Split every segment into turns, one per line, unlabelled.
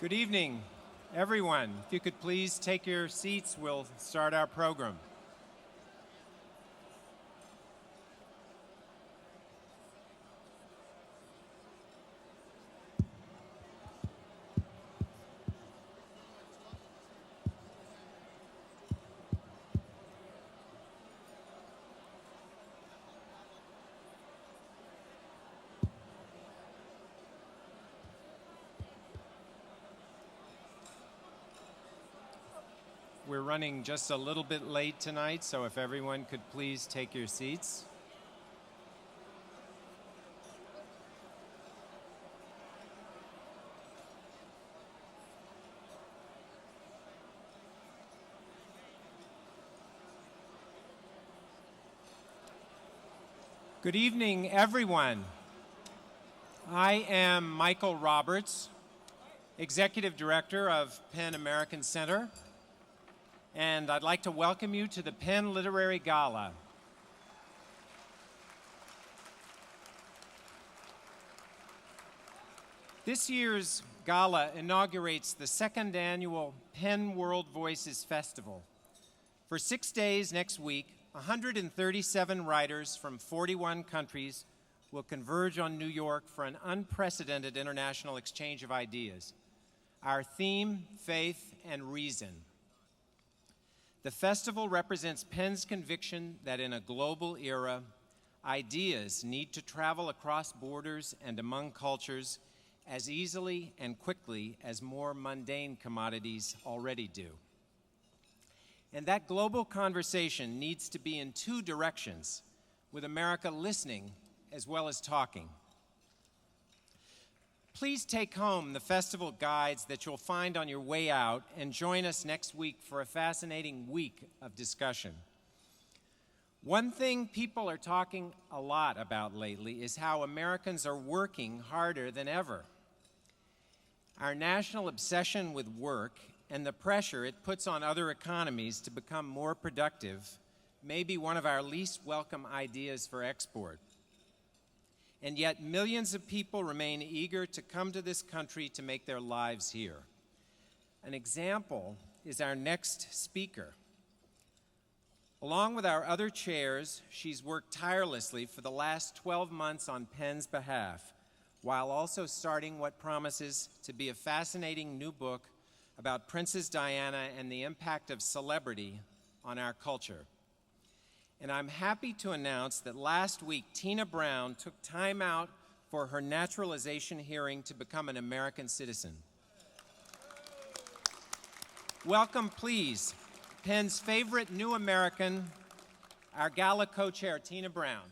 Good evening, everyone. If you could please take your seats, we'll start our program. We're running just a little bit late tonight, so if everyone could please take your seats. Good evening, everyone. I am Michael Roberts, Executive Director of PEN American Center, and I'd like to welcome you to the PEN Literary Gala. This year's Gala inaugurates the second annual PEN World Voices Festival. For 6 days next week, 137 writers from 41 countries will converge on New York for an unprecedented international exchange of ideas. Our theme, faith and reason. The festival represents PEN's conviction that in a global era, ideas need to travel across borders and among cultures as easily and quickly as more mundane commodities already do. And that global conversation needs to be in two directions, with America listening as well as talking. Please take home the festival guides that you'll find on your way out and join us next week for a fascinating week of discussion. One thing people are talking a lot about lately is how Americans are working harder than ever. Our national obsession with work and the pressure it puts on other economies to become more productive may be one of our least welcome ideas for export. And yet millions of people remain eager to come to this country to make their lives here. An example is our next speaker. Along with our other chairs, she's worked tirelessly for the last 12 months on PEN's behalf, while also starting what promises to be a fascinating new book about Princess Diana and the impact of celebrity on our culture. And I'm happy to announce that last week, Tina Brown took time out for her naturalization hearing to become an American citizen. Welcome, please, PEN's favorite new American, our Gala co-chair, Tina Brown.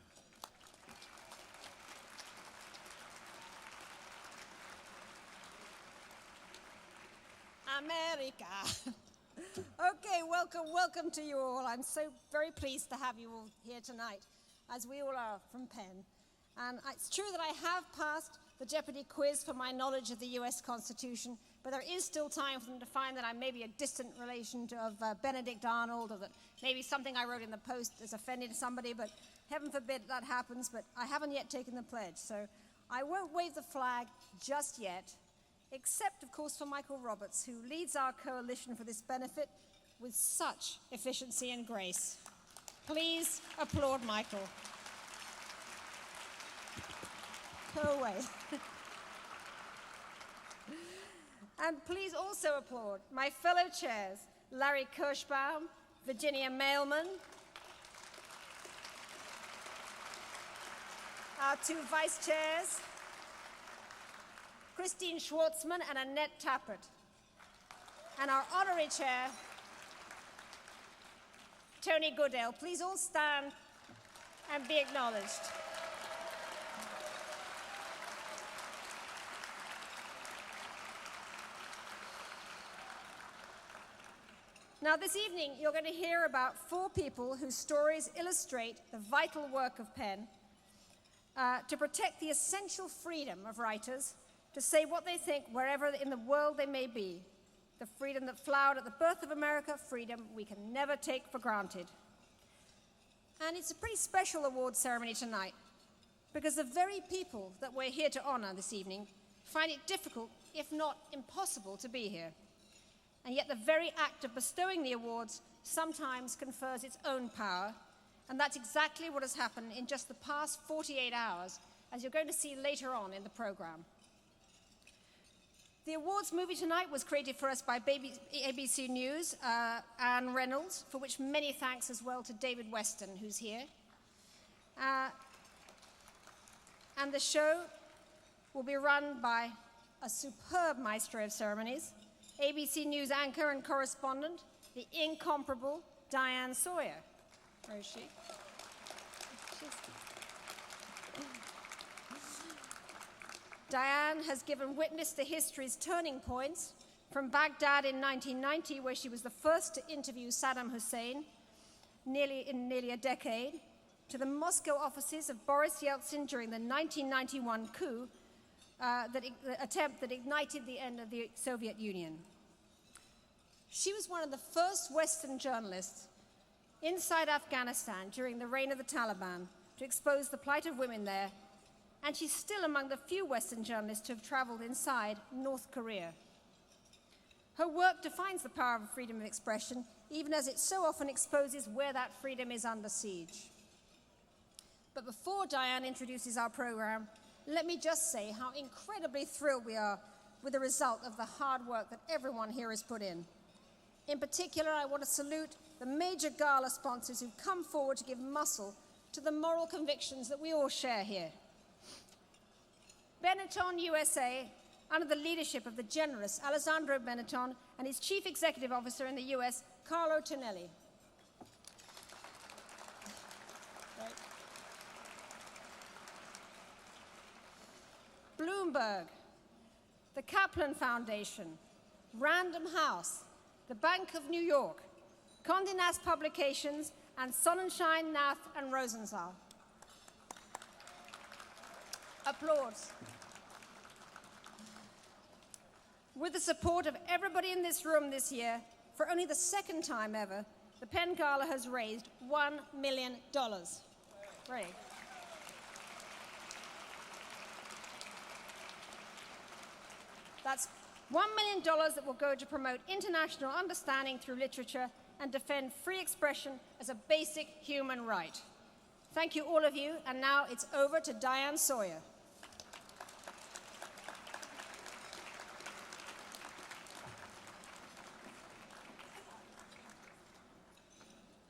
America. Okay, welcome to you all. I'm so very pleased to have you all here tonight, as we all are from PEN. And it's true that I have passed the Jeopardy quiz for my knowledge of the US Constitution, but there is still time for them to find that I'm maybe a distant relation of Benedict Arnold, or that maybe something I wrote in the Post has offended somebody, but heaven forbid that happens, but I haven't yet taken the pledge, so I won't wave the flag just yet, except, of course, for Michael Roberts, who leads our coalition for this benefit with such efficiency and grace. Please applaud Michael. Go away. And please also applaud my fellow chairs, Larry Kirschbaum, Virginia Mailman, our two vice chairs, Christine Schwartzman and Annette Tappert, and our honorary chair, Tony Goodell. Please all stand and be acknowledged. Now this evening, you're going to hear about 4 people whose stories illustrate the vital work of PEN to protect the essential freedom of writers to say what they think wherever in the world they may be. The freedom that flowered at the birth of America, freedom we can never take for granted. And it's a pretty special award ceremony tonight, because the very people that we're here to honor this evening find it difficult, if not impossible, to be here. And yet the very act of bestowing the awards sometimes confers its own power, and that's exactly what has happened in just the past 48 hours, as you're going to see later on in the program. The awards movie tonight was created for us by ABC News, Anne Reynolds, for which many thanks as well to David Weston, who's here. And the show will be run by a superb maestro of ceremonies, ABC News anchor and correspondent, the incomparable Diane Sawyer. Where is she? Diane has given witness to history's turning points, from Baghdad in 1990, where she was the first to interview Saddam Hussein, nearly a decade, to the Moscow offices of Boris Yeltsin during the 1991 coup, the attempt that ignited the end of the Soviet Union. She was one of the first Western journalists inside Afghanistan during the reign of the Taliban to expose the plight of women there, and she's still among the few Western journalists to have traveled inside North Korea. Her work defines the power of freedom of expression, even as it so often exposes where that freedom is under siege. But before Diane introduces our program, let me just say how incredibly thrilled we are with the result of the hard work that everyone here has put in. In particular, I want to salute the major Gala sponsors who've come forward to give muscle to the moral convictions that we all share here. Benetton USA, under the leadership of the generous Alessandro Benetton and his chief executive officer in the US, Carlo Tonelli. Right. Bloomberg, the Kaplan Foundation, Random House, the Bank of New York, Condé Nast Publications, and Sonnenschein, Nath, and Rosenthal. Applause. With the support of everybody in this room this year, for only the second time ever, the Penn Gala has raised $1 million. Great. That's $1 million that will go to promote international understanding through literature and defend free expression as a basic human right. Thank you, all of you, and now it's over to Diane Sawyer.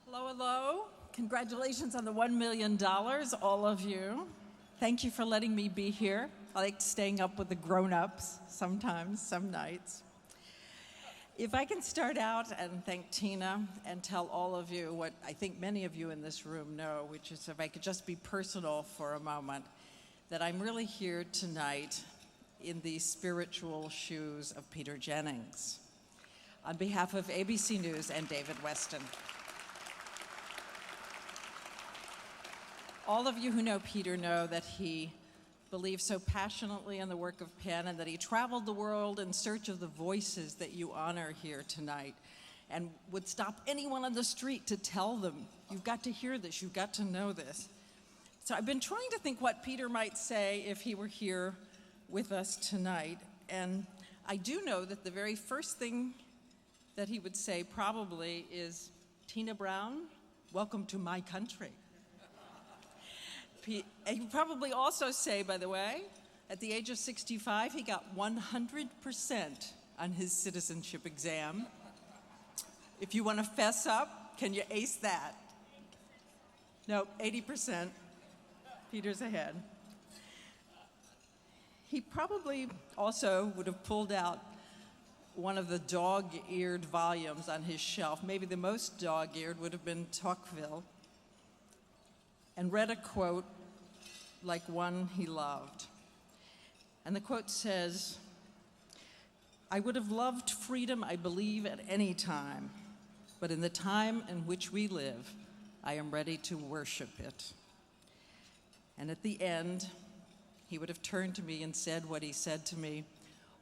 Hello, hello. Congratulations on the $1 million, all of you. Thank you for letting me be here. I like staying up with the grown-ups sometimes, some nights. If I can start out and thank Tina and tell all of you what I think many of you in this room know, which is, if I could just be personal for a moment, that I'm really here tonight in the spiritual shoes of Peter Jennings. On behalf of ABC News and David Weston. All of you who know Peter know that he believed so passionately in the work of Penn and that he traveled the world in search of the voices that you honor here tonight and would stop anyone on the street to tell them, you've got to hear this, you've got to know this. So I've been trying to think what Peter might say if he were here with us tonight. And I do know that the very first thing that he would say probably is, Tina Brown, welcome to my country. He would probably also say, by the way, at the age of 65, he got 100% on his citizenship exam. If you want to fess up, can you ace that? No, 80%. Peter's ahead. He probably also would have pulled out one of the dog-eared volumes on his shelf. Maybe the most dog-eared would have been Tocqueville, and read a quote like one he loved. And the quote says, I would have loved freedom, I believe, at any time, but in the time in which we live, I am ready to worship it. And at the end, he would have turned to me and said what he said to me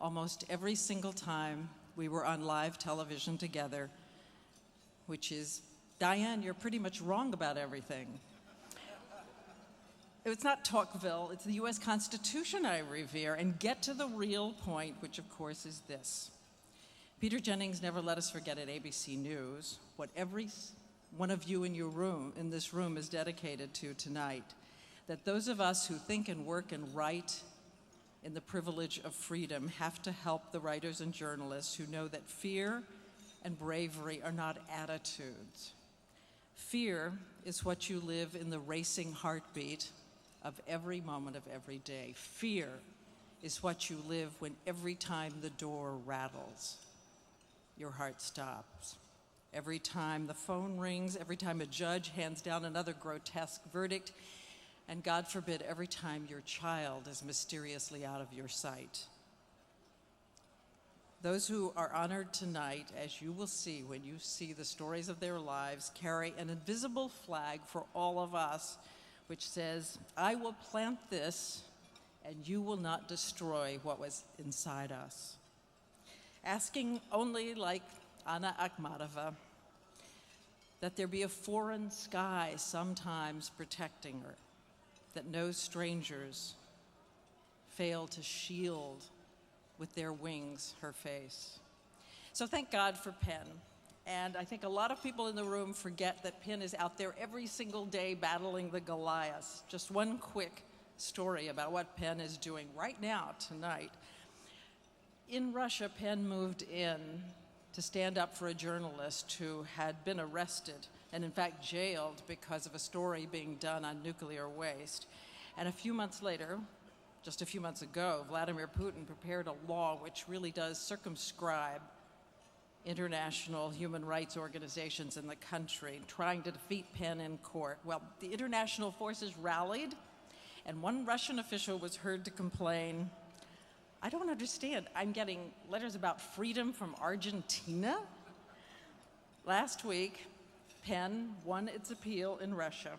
almost every single time we were on live television together, which is, Diane, you're pretty much wrong about everything. It's not Tocqueville, it's the US Constitution I revere, and get to the real point, which of course is this. Peter Jennings never let us forget at ABC News what every one of you in this room is dedicated to tonight, that those of us who think and work and write in the privilege of freedom have to help the writers and journalists who know that fear and bravery are not attitudes. Fear is what you live in the racing heartbeat of every moment of every day. Fear is what you live when every time the door rattles, your heart stops. Every time the phone rings, every time a judge hands down another grotesque verdict, and God forbid, every time your child is mysteriously out of your sight. Those who are honored tonight, as you will see when you see the stories of their lives, carry an invisible flag for all of us, which says, I will plant this, and you will not destroy what was inside us. Asking only, like Anna Akhmatova, that there be a foreign sky sometimes protecting her, that no strangers fail to shield with their wings her face. So thank God for Penn. And I think a lot of people in the room forget that Penn is out there every single day battling the Goliaths. Just one quick story about what Penn is doing right now, tonight. In Russia, Penn moved in to stand up for a journalist who had been arrested and in fact jailed because of a story being done on nuclear waste. And a few months later, just a few months ago, Vladimir Putin prepared a law which really does circumscribe international human rights organizations in the country, trying to defeat Penn in court. Well, the international forces rallied, and one Russian official was heard to complain, I don't understand. I'm getting letters about freedom from Argentina? Last week, Penn won its appeal in Russia.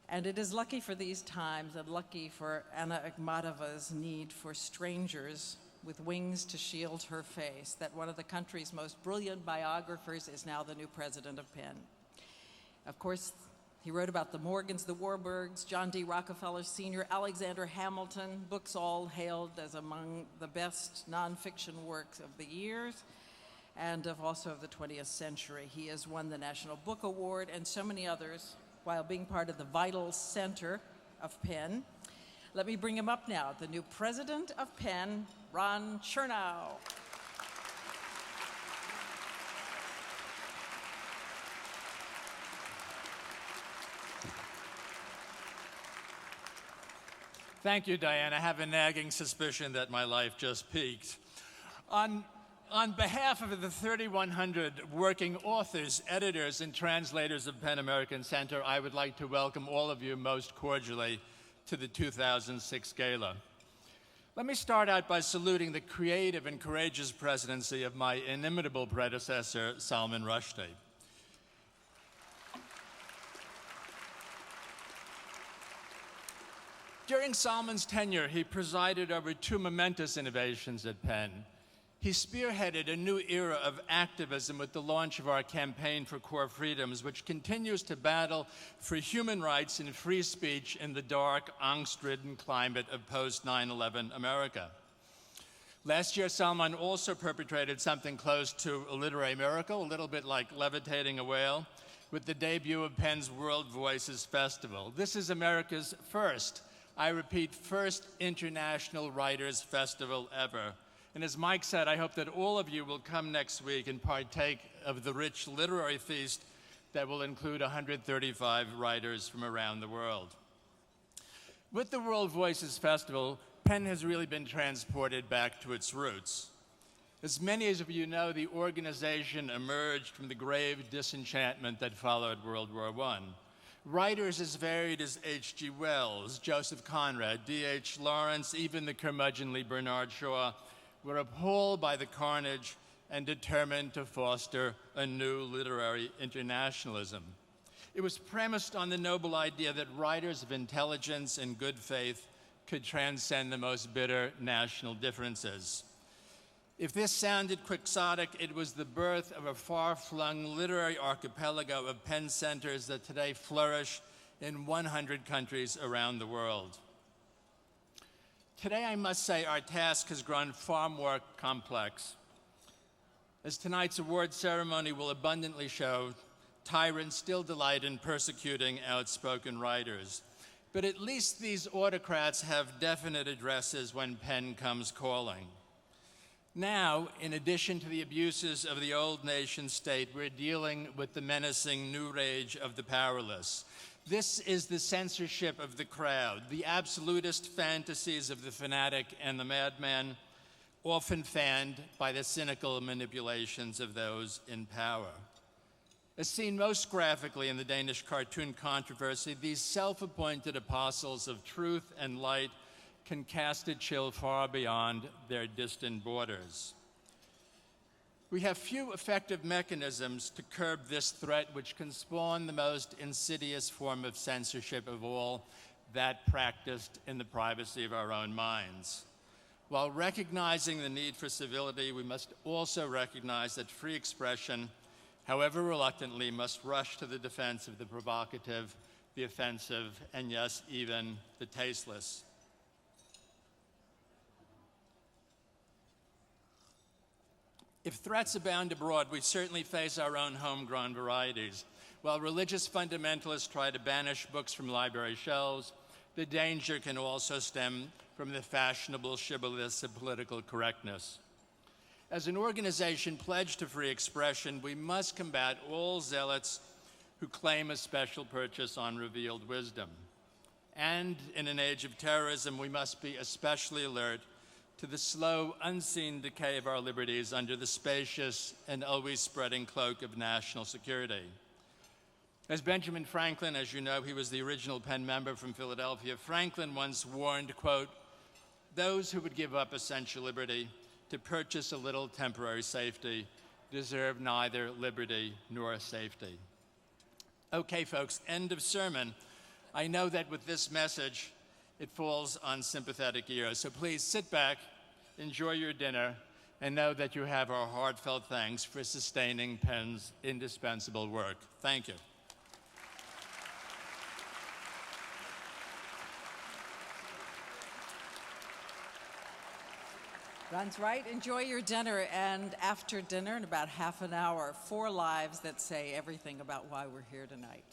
And it is lucky for these times and lucky for Anna Akhmatova's need for strangers with wings to shield her face that one of the country's most brilliant biographers is now the new president of Penn. Of course, he wrote about the Morgans, the Warburgs, John D. Rockefeller Sr., Alexander Hamilton, books all hailed as among the best nonfiction works of the years and also of the 20th century. He has won the National Book Award and so many others while being part of the vital center of Penn. Let me bring him up now, the new president of Penn, Ron Chernow.
Thank you, Diane. I have a nagging suspicion that my life just peaked. On behalf of the 3,100 working authors, editors, and translators of PEN American Center, I would like to welcome all of you most cordially to the 2006 Gala. Let me start out by saluting the creative and courageous presidency of my inimitable predecessor, Salman Rushdie. During Salman's tenure, he presided over two momentous innovations at Penn. He spearheaded a new era of activism with the launch of our Campaign for Core Freedoms, which continues to battle for human rights and free speech in the dark, angst-ridden climate of post-9/11 America. Last year, Salman also perpetrated something close to a literary miracle, a little bit like levitating a whale, with the debut of Penn's World Voices Festival. This is America's first, I repeat, first international writers' festival ever. And as Mike said, I hope that all of you will come next week and partake of the rich literary feast that will include 135 writers from around the world. With the World Voices Festival, Penn has really been transported back to its roots. As many of you know, the organization emerged from the grave disenchantment that followed World War I. Writers as varied as H.G. Wells, Joseph Conrad, D.H. Lawrence, even the curmudgeonly Bernard Shaw, were appalled by the carnage and determined to foster a new literary internationalism. It was premised on the noble idea that writers of intelligence and good faith could transcend the most bitter national differences. If this sounded quixotic, it was the birth of a far-flung literary archipelago of Penn centers that today flourish in 100 countries around the world. Today, I must say, our task has grown far more complex. As tonight's award ceremony will abundantly show, tyrants still delight in persecuting outspoken writers. But at least these autocrats have definite addresses when pen comes calling. Now, in addition to the abuses of the old nation state, we're dealing with the menacing new rage of the powerless. This is the censorship of the crowd, the absolutist fantasies of the fanatic and the madman, often fanned by the cynical manipulations of those in power. As seen most graphically in the Danish cartoon controversy, these self-appointed apostles of truth and light can cast a chill far beyond their distant borders. We have few effective mechanisms to curb this threat, which can spawn the most insidious form of censorship of all, that practiced in the privacy of our own minds. While recognizing the need for civility, we must also recognize that free expression, however reluctantly, must rush to the defense of the provocative, the offensive, and yes, even the tasteless. If threats abound abroad, we certainly face our own homegrown varieties. While religious fundamentalists try to banish books from library shelves, the danger can also stem from the fashionable shibboleths of political correctness. As an organization pledged to free expression, we must combat all zealots who claim a special purchase on revealed wisdom. And in an age of terrorism, we must be especially alert to the slow, unseen decay of our liberties under the spacious and always spreading cloak of national security. As Benjamin Franklin, as you know, he was the original Penn member from Philadelphia, Franklin once warned, quote, "Those who would give up essential liberty to purchase a little temporary safety deserve neither liberty nor safety." Okay, folks, end of sermon. I know that with this message, it falls on sympathetic ears. So please sit back, enjoy your dinner, and know that you have our heartfelt thanks for sustaining Penn's indispensable work. Thank you.
Ron's right. Enjoy your dinner. And after dinner, in about half an hour, 4 lives that say everything about why we're here tonight.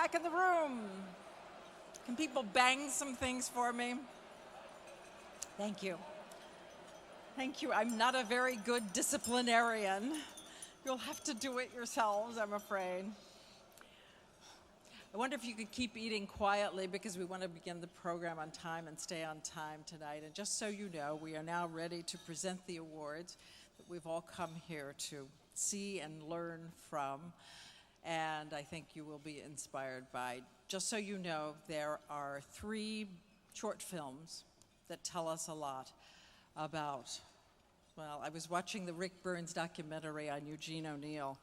back in the room. Can people bang some things for me? Thank you. Thank you. I'm not a very good disciplinarian. You'll have to do it yourselves, I'm afraid. I wonder if you could keep eating quietly because we want to begin the program on time and stay on time tonight. And just so you know, we are now ready to present the awards that we've all come here to see and learn from. And I think you will be inspired by. Just so you know, there are 3 short films that tell us a lot about, well, I was watching the Rick Burns documentary on Eugene O'Neill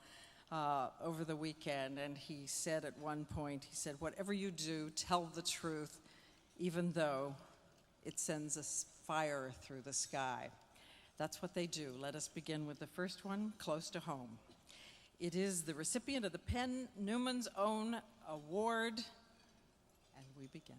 over the weekend, and he said at one point, he said, whatever you do, tell the truth, even though it sends a fire through the sky. That's what they do. Let us begin with the first one, close to home. It is the recipient of the Penn Newman's Own Award, and we begin.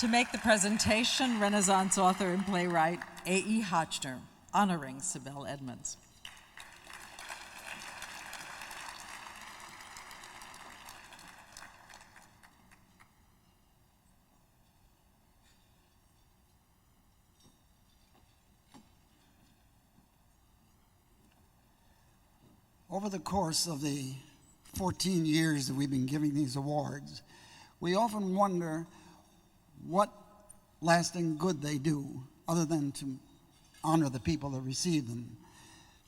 To make the presentation, Renaissance author and playwright A.E. Hotchner, honoring Sibel Edmonds.
Over the course of the 14 years that we've been giving these awards, we often wonder what lasting good they do other than to honor the people that receive them.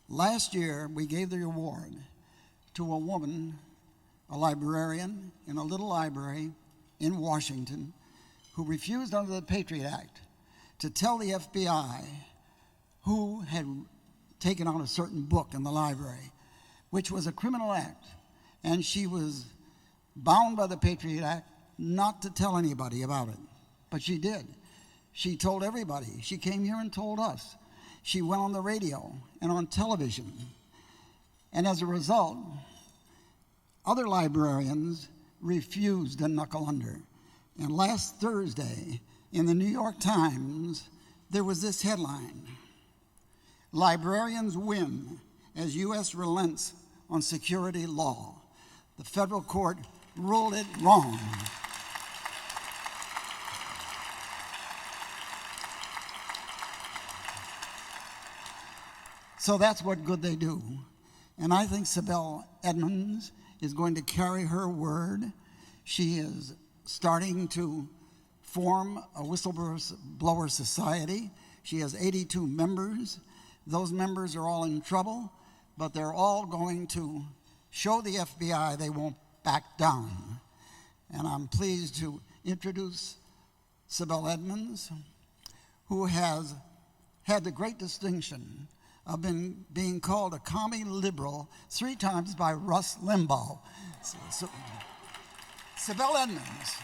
Last year, we gave the award to a woman, a librarian in a little library in Washington, who refused under the Patriot Act to tell the FBI who had taken out a certain book in the library, which was a criminal act. And she was bound by the Patriot Act not to tell anybody about it. But she did. She told everybody. She came here and told us. She went on the radio and on television. And as a result, other librarians refused to knuckle under. And last Thursday, in the New York Times, there was this headline: "Librarians win as U.S. relents on security law. The federal court ruled it wrong." So that's what good they do. And I think Sibel Edmonds is going to carry her word. She is starting to form a whistleblower society. She has 82 members. Those members are all in trouble, but they're all going to show the FBI they won't back down. And I'm pleased to introduce Sibel Edmonds, who has had the great distinction of being called a commie liberal 3 times by Russ Limbaugh. Sibel Edmonds.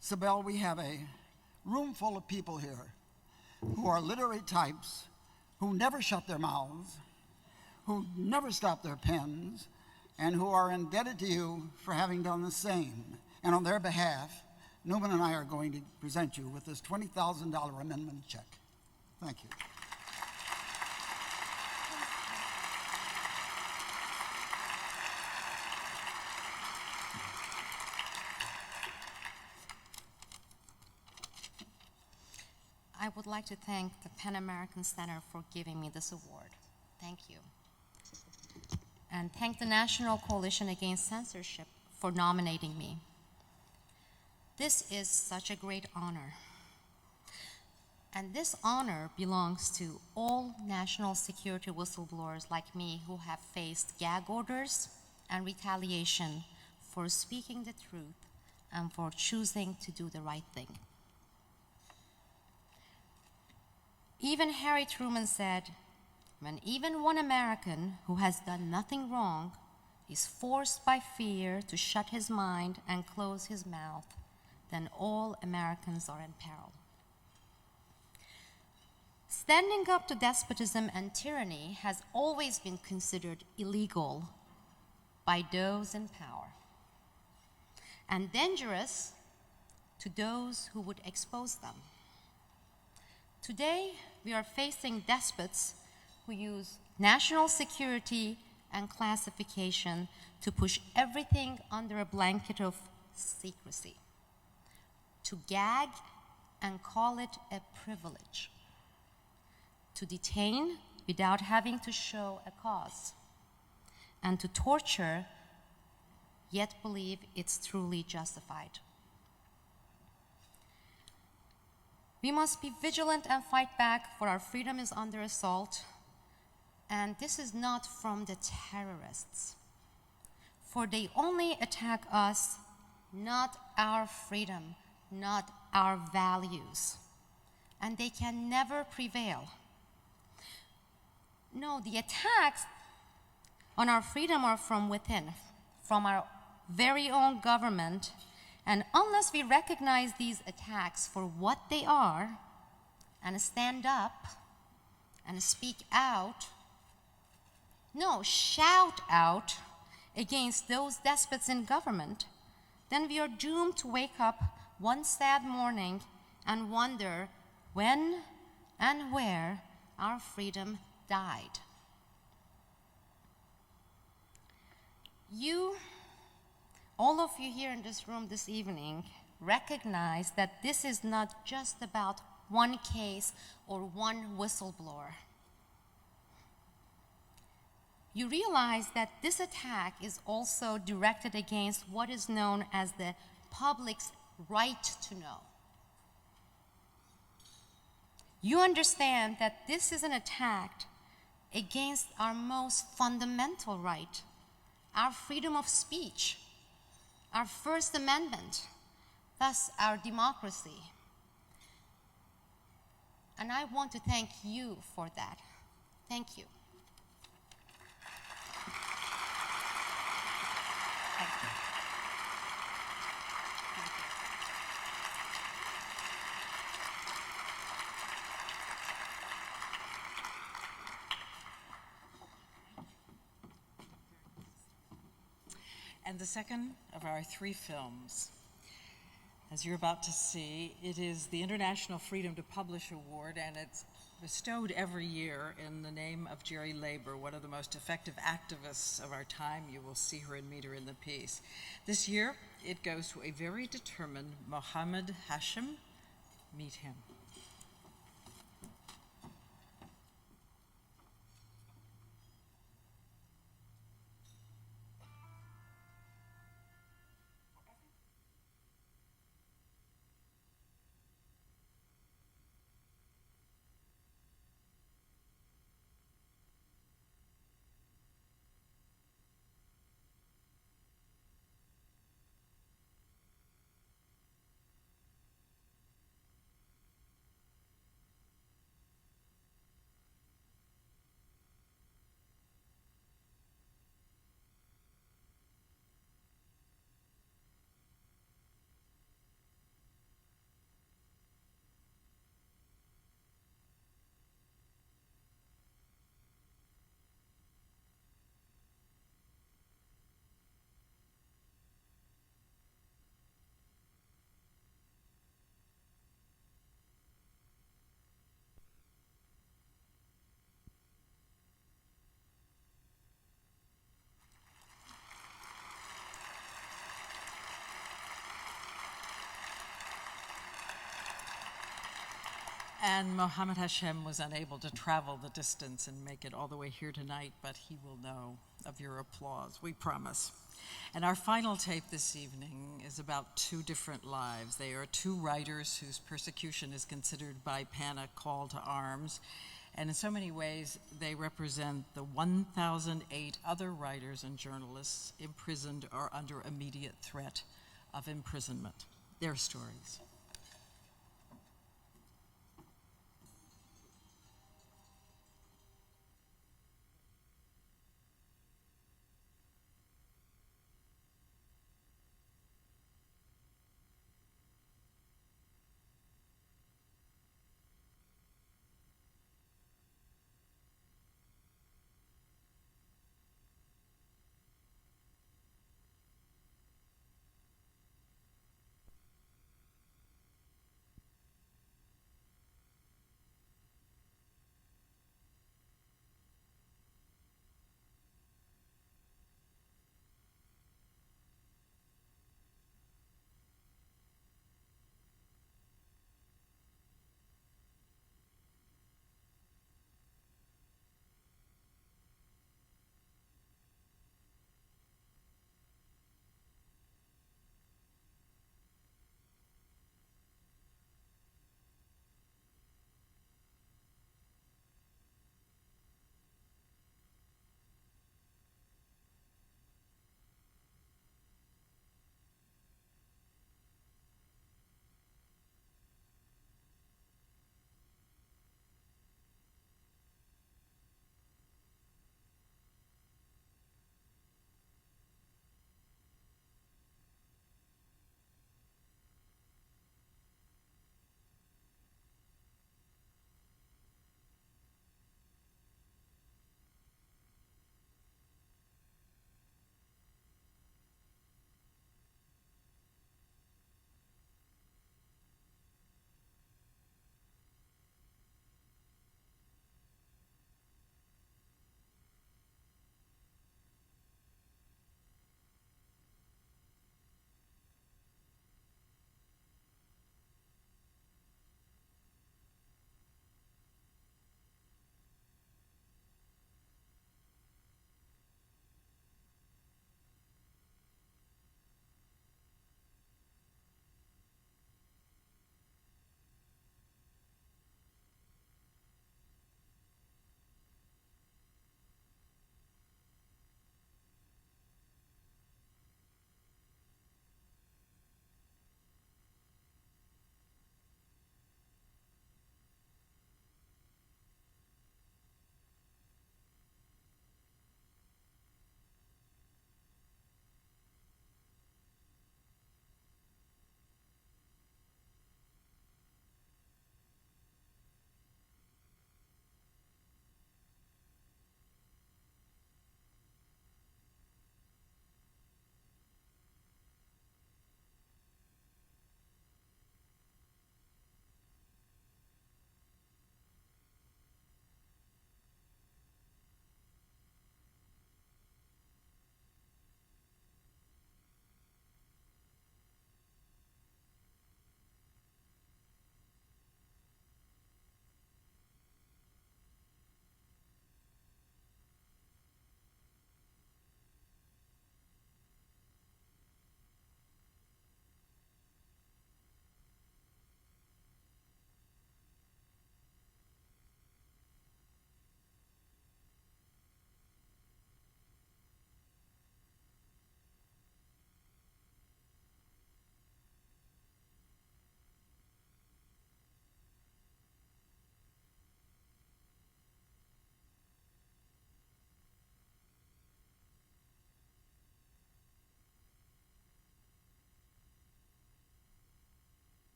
Sibel, we have a room full of people here who are literary types, who never shut their mouths, who never stop their pens, and who are indebted to you for having done the same. And on their behalf, Newman and I are going to present you with this $20,000 amendment check. Thank you.
I would like to thank the Pan American Center for giving me this award. Thank you. And thank the National Coalition Against Censorship for nominating me. This is such a great honor. And this honor belongs to all national security whistleblowers like me who have faced gag orders and retaliation for speaking the truth and for choosing to do the right thing. Even Harry Truman said, when even one American who has done nothing wrong is forced by fear to shut his mind and close his mouth, then all Americans are in peril. Standing up to despotism and tyranny has always been considered illegal by those in power, and dangerous to those who would expose them. Today, we are facing despots who use national security and classification to push everything under a blanket of secrecy, to gag and call it a privilege, to detain without having to show a cause, and to torture yet believe it's truly justified. We must be vigilant and fight back, for our freedom is under assault. And this is not from the terrorists, for they only attack us, not our freedom, not our values. And they can never prevail. No, the attacks on our freedom are from within, from our very own government. And unless we recognize these attacks for what they are and stand up and speak out, no, shout out against those despots in government, then we are doomed to wake up one sad morning and wonder when and where our freedom died. All of you here in this room this evening recognize that this is not just about one case or one whistleblower. You realize that this attack is also directed against what is known as the public's right to know. You understand that this is an attack against our most fundamental right, our freedom of speech, our First Amendment, thus our democracy. And I want to thank you for that. Thank you. Thank you.
And the second of our three films, as you're about to see, it is the International Freedom to Publish Award, and it's bestowed every year in the name of Jerry Leiber, one of the most effective activists of our time. You will see her and meet her in the piece. This year, it goes to a very determined Mohammed Hashim. Meet him. And Mohammed Hashem was unable to travel the distance and make it all the way here tonight, but he will know of your applause, we promise. And our final tape this evening is about two different lives. They are two writers whose persecution is considered by PEN a call to arms. And in so many ways, they represent the 1,008 other writers and journalists imprisoned or under immediate threat of imprisonment. Their stories.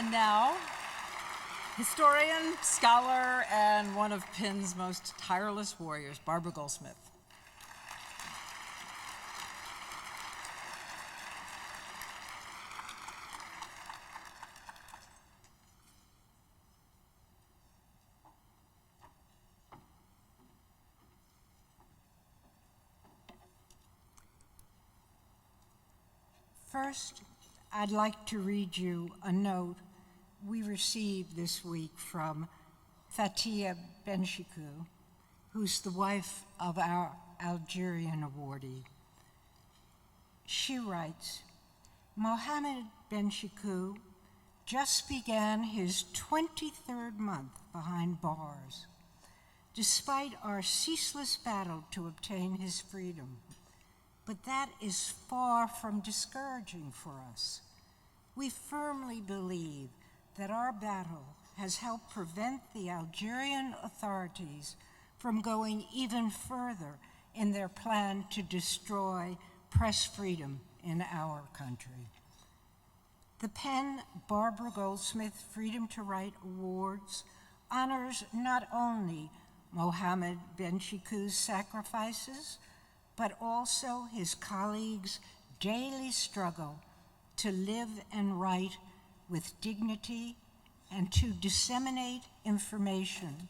And now, historian, scholar, and one of Penn's most tireless warriors, Barbara Goldsmith.
First, I'd like to read you a note we received this week from Fatia Benshikou, who's the wife of our Algerian awardee. She writes, Mohammed Benshikou just began his 23rd month behind bars, despite our ceaseless battle to obtain his freedom. But that is far from discouraging for us. We firmly believe that our battle has helped prevent the Algerian authorities from going even further in their plan to destroy press freedom in our country. The Penn Barbara Goldsmith Freedom to Write Awards honors not only Mohammed Benshikou's sacrifices, but also his colleagues' daily struggle to live and write with dignity and to disseminate information.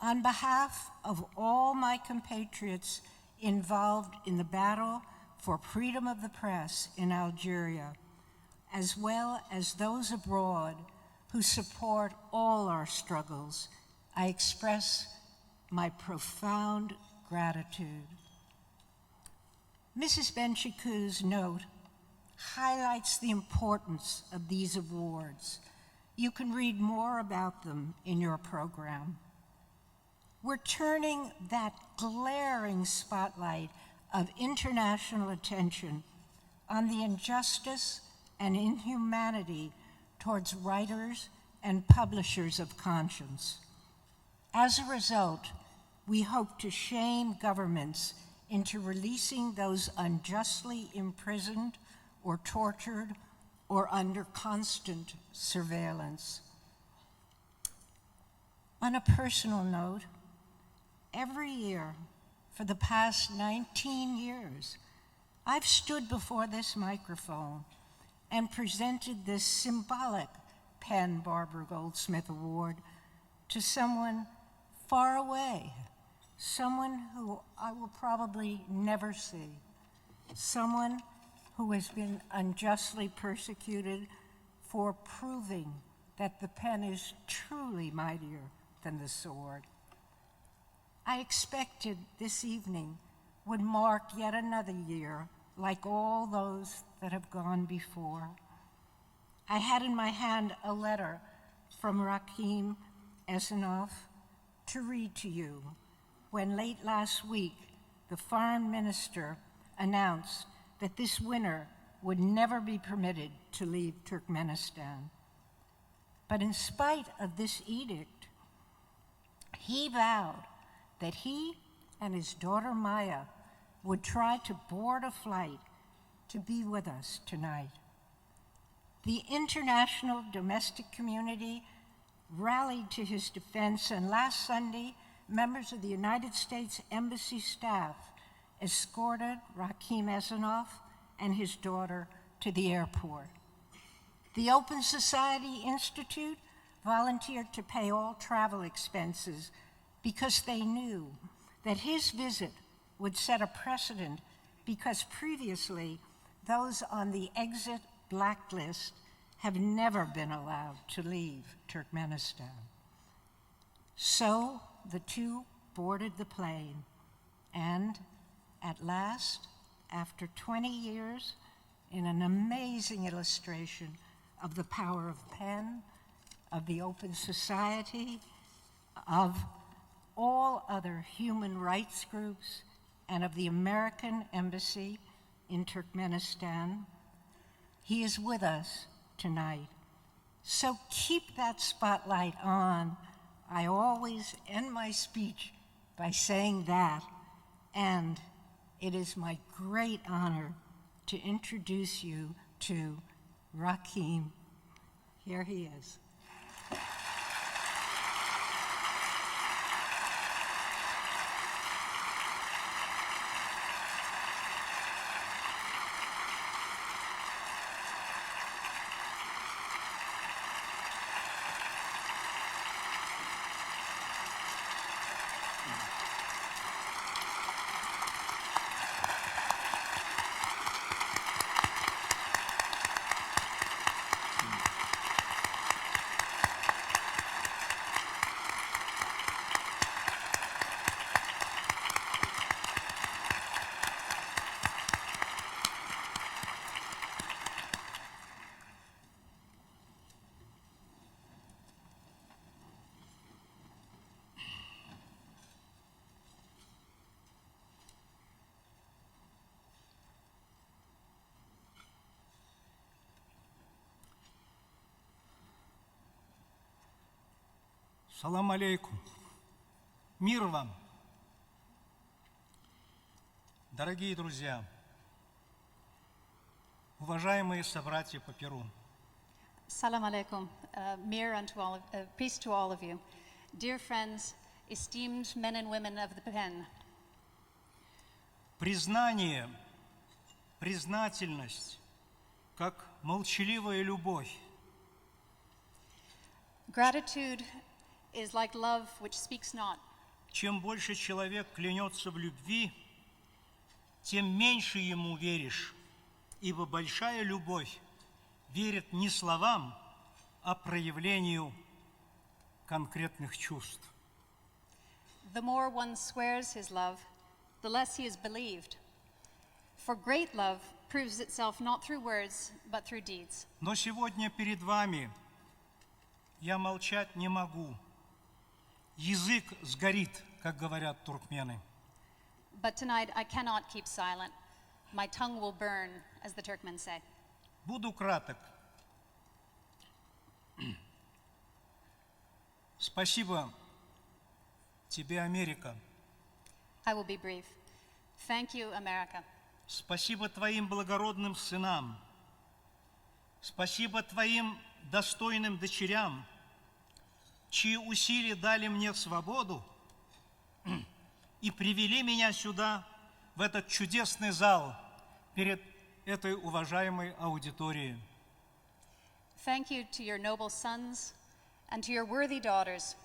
On behalf of all my compatriots involved in the battle for freedom of the press in Algeria, as well as those abroad who support all our struggles, I express my profound gratitude. Mrs. Benshikou's note highlights the importance of these awards. You can read more about them in your program. We're turning that glaring spotlight of international attention on the injustice and inhumanity towards writers and publishers of conscience. As a result, we hope to shame governments into releasing those unjustly imprisoned or tortured or under constant surveillance. On a personal note, every year for the past 19 years, I've stood before this microphone and presented this symbolic Penn Barbara Goldsmith Award to someone far away, someone who I will probably never see, someone who has been unjustly persecuted for proving that the pen is truly mightier than the sword. I expected this evening would mark yet another year like all those that have gone before. I had in my hand a letter from Rakim Esanoff to read to you when late last week the foreign minister announced that this winner would never be permitted to leave Turkmenistan. But in spite of this edict, he vowed that he and his daughter Maya would try to board a flight to be with us tonight. The international domestic community rallied to his defense, and last Sunday, members of the United States Embassy staff escorted Rakim Esanoff and his daughter to the airport. The Open Society Institute volunteered to pay all travel expenses because they knew that his visit would set a precedent, because previously those on the exit blacklist have never been allowed to leave Turkmenistan. So the two boarded the plane, and at last, after 20 years, in an amazing illustration of the power of pen, of the Open Society, of all other human rights groups, and of the American Embassy in Turkmenistan, he is with us tonight. So keep that spotlight on. I always end my speech by saying that, and it is my great honor to introduce you to Rakim. Here he is.
Салам алейкум. Мир вам. Дорогие друзья, уважаемые собратья по Перу,
Salam alaikum, mir unto all peace to all of you. Dear friends, esteemed men and women of the pen,
признание, признательность, как молчаливая любовь,
gratitude is like love which speaks not.
чем больше человек клянется в любви, тем меньше ему веришь, ибо большая любовь верит не словам, а проявлению конкретных чувств.
The more one swears his love, the less he is believed. For great love proves itself not through words, but through deeds.
Но сегодня перед вами я молчать не могу. Язык сгорит, как говорят туркмены.
But tonight I cannot keep silent. My tongue will burn, as the Turkmen say.
Буду краток. Спасибо тебе, Америка.
I will be brief. Thank you, America.
Спасибо твоим благородным сынам. Спасибо твоим достойным дочерям, чьи усилия дали мне свободу и привели меня сюда, в этот чудесный зал, перед этой уважаемой аудиторией.
Thank you to your noble sons and to your worthy daughters,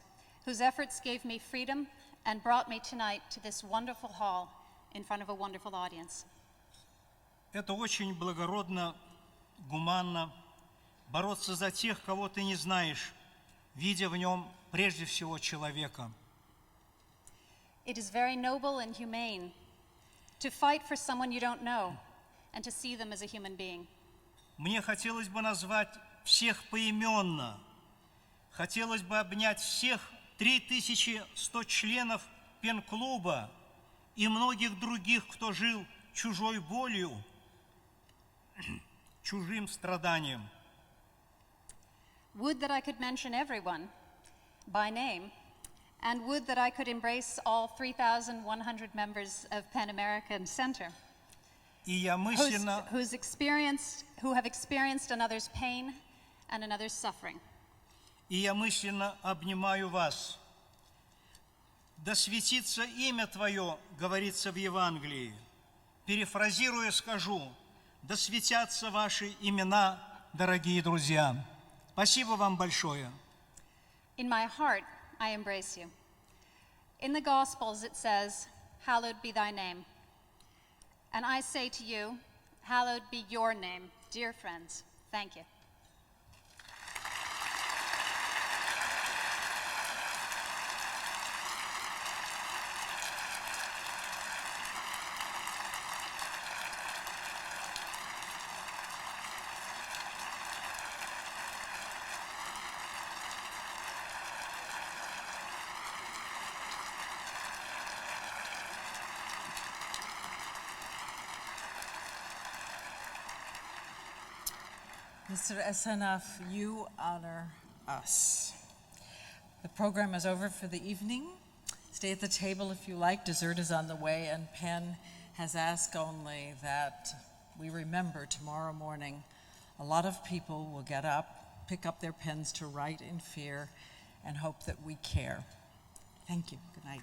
whose efforts gave me freedom and brought me tonight to this wonderful hall in front of a wonderful audience.
Это очень благородно, гуманно, бороться за тех, кого ты не знаешь, видя в нем прежде всего человека.
It is very noble and humane to fight for someone you don't know and to see them as a human being.
Мне хотелось бы назвать всех поименно. Хотелось бы обнять всех 3100 членов пен-клуба и многих других, кто жил чужой болью, чужим страданием.
Would that I could mention everyone by name, and would that I could embrace all 3,100 members of Pan American Center
И я мысленно
who have experienced another's pain and another's suffering.
обнимаю вас. Да светится имя Твое, говорится в Евангелии. Перефразируя, скажу, да светятся ваши имена, дорогие друзья. Спасибо вам большое.
In my heart, I embrace you. In the Gospels, it says, "Hallowed be thy name." And I say to you, hallowed be your name, dear friends. Thank you.
Mr. Esenaf, you honor us. The program is over for the evening. Stay at the table if you like. Dessert is on the way, and Penn has asked only that we remember tomorrow morning a lot of people will get up pick up their pens to write in fear and hope that we care. Thank you. Good night.